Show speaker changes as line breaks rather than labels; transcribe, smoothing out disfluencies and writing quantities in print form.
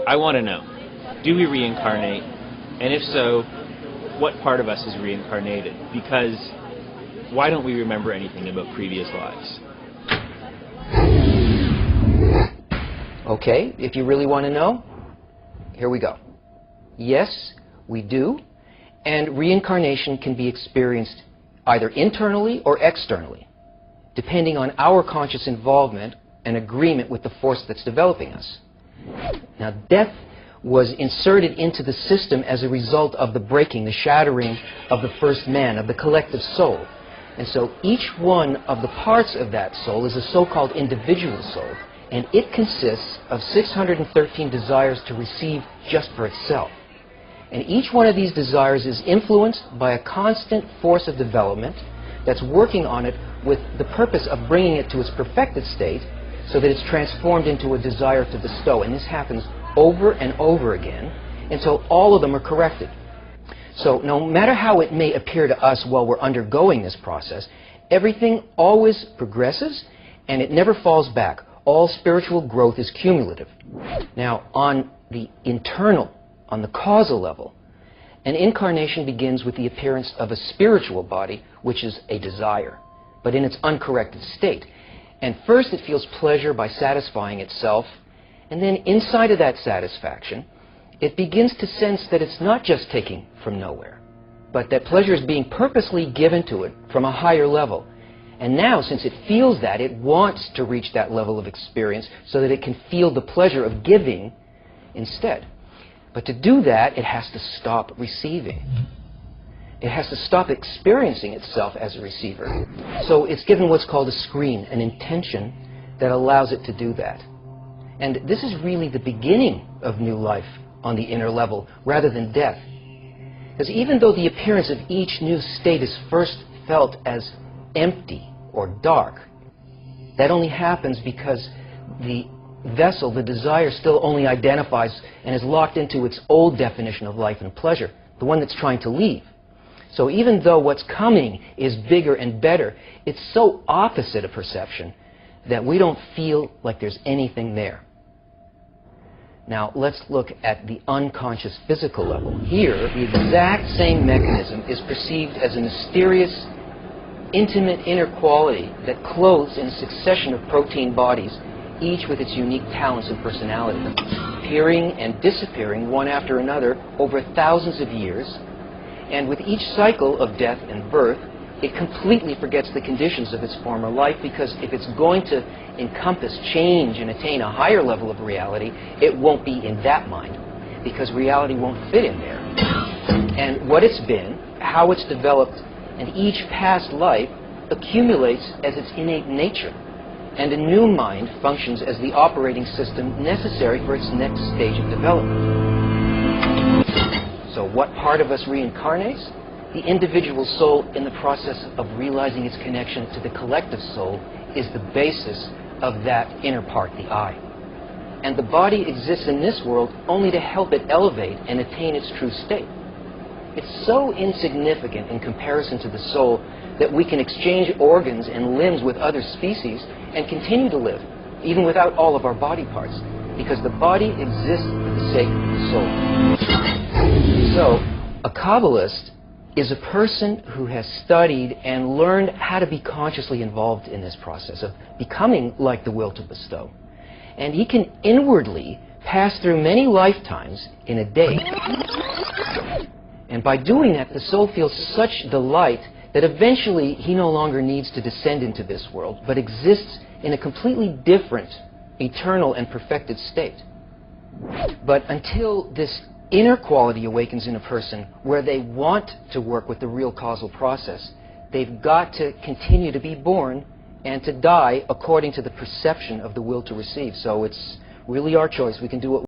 I want to know, do we reincarnate? And if so, what part of us is reincarnated? Because why don't we remember anything about previous lives?
Okay, if you really want to know, here we go. Yes, we do, and reincarnation can be experienced either internally or externally, depending on our conscious involvement and agreement with the force that's developing us. Now, death was inserted into the system as a result of the breaking, the shattering of the first man, of the collective soul. And so each one of the parts of that soul is a so-called individual soul, and it consists of 613 desires to receive just for itself. And each one of these desires is influenced by a constant force of development that's working on it with the purpose of bringing it to its perfected state so that it's transformed into a desire to bestow. And this happens over and over again until all of them are corrected. So no matter how it may appear to us while we're undergoing this process, everything always progresses and it never falls back. All spiritual growth is cumulative. Now, on the internal, on the causal level, an incarnation begins with the appearance of a spiritual body, which is a desire, but in its uncorrected state. And first it feels pleasure by satisfying itself, and then inside of that satisfaction, it begins to sense that it's not just taking from nowhere, but that pleasure is being purposely given to it from a higher level. And now, since it feels that, it wants to reach that level of experience so that it can feel the pleasure of giving instead. But to do that, it has to stop receiving. It has to stop experiencing itself as a receiver. So it's given what's called a screen, an intention that allows it to do that. And this is really the beginning of new life on the inner level, rather than death. Because even though the appearance of each new state is first felt as empty or dark, that only happens because the vessel, the desire, still only identifies and is locked into its old definition of life and pleasure, the one that's trying to leave. So even though what's coming is bigger and better, it's so opposite a perception that we don't feel like there's anything there. Now, let's look at the unconscious physical level. Here, the exact same mechanism is perceived as a mysterious, intimate inner quality that clothes in a succession of protein bodies, each with its unique talents and personality, appearing and disappearing one after another over thousands of years. And with each cycle of death and birth, it completely forgets the conditions of its former life, because if it's going to encompass change and attain a higher level of reality, it won't be in that mind, because reality won't fit in there. And what it's been, how it's developed, and each past life accumulates as its innate nature. And a new mind functions as the operating system necessary for its next stage of development. So what part of us reincarnates? The individual soul, in the process of realizing its connection to the collective soul, is the basis of that inner part, the I. And the body exists in this world only to help it elevate and attain its true state. It's so insignificant in comparison to the soul that we can exchange organs and limbs with other species and continue to live, even without all of our body parts, because the body exists for the sake of the soul. So, a Kabbalist is a person who has studied and learned how to be consciously involved in this process of becoming like the will to bestow. And he can inwardly pass through many lifetimes in a day. And by doing that, the soul feels such delight that eventually he no longer needs to descend into this world, but exists in a completely different, eternal and perfected state. But until this inner quality awakens in a person where they want to work with the real causal process, they've got to continue to be born and to die according to the perception of the will to receive. So it's really our choice. We can do what